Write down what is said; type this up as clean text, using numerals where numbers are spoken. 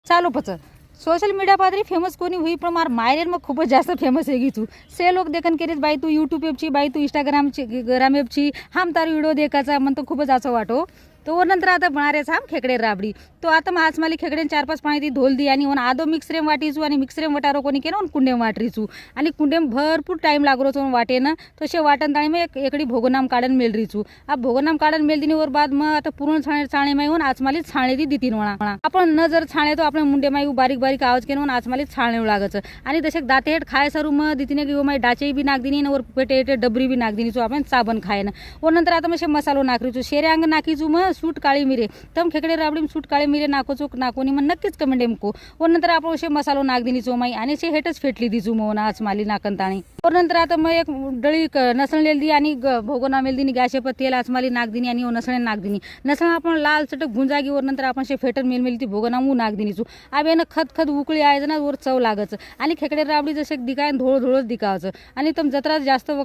ચાલો પછી social media पादरी फेमस कोणी हुई पण मार मायरेन मग खूपच जास्त फेमस आहे तू से लोक देखन केरीस बाई तू यूट्यूब एपची बाई तू इंस्टाग्रामची ग्राम एपची हम तार व्हिडिओ देखाचा मन तो खूपच असं वाटो तो नंतर आता बनारेच हम खेकडे राबडी तो आता मग आज माली खेकडे 4-5 पाणी ती धोल दी आणि आदो मिक्सरेम वाटीचू आणि मिक्सरेम वटारो कोणी केलं कुंडेम वाटरीचू आणि कुंडेम भरपूर टाइम लागरो तो वाटेनं तसे वाटन ताणी मग एकडी भोगनाम काढन मेल रीचू आ भोगनाम काढन मेल दिनी वर बाद मग आता पूर्ण छाणे माई होऊन आज माली छाणे दी दितीन म्हणा आपण न जर छाणे तो आपण मुंडे माई बारीक बारीक आवाज केन आज माली छाणे लागच आणि तसे दाते हेट खाय सरू मग दितीने की माई डाचे बी नाक दिनी वर पेटे डबरी बी नाक दिनी चो आपण साबण खायन व नंतर आता मग मसालो नाकरीचू शेरे अंग नाकीचू मग सूट काळी मिरे तम खेकडे राबडी सूट काळी मिरे नाकोचो नाकोनी मग नक्कीच कमेंट एमको व नंतर आपण शे मसालो नाक दिनी चो माई आणि शे हेटच फेटली दिजू मग आज माली नाकंताणी व नंतर आता मग एक डळी नसळलेली दी आणि भोगोना मेल दिनी गॅस पर तेल आज माली नाक दिनी आणि नसळे नाक दिनी नसळ आपण लाल चटक भुंजागी वर नंतर आपण शे फेटर मेल मेल ती भोगोना मू नाक दिनीचू आबेन खत खत उकळी आहे ना वर चव लागच आणि खेकडे राबडी जसे दिकाय धोळ धोळच दिकावचं आणि तम जत्रा जास्त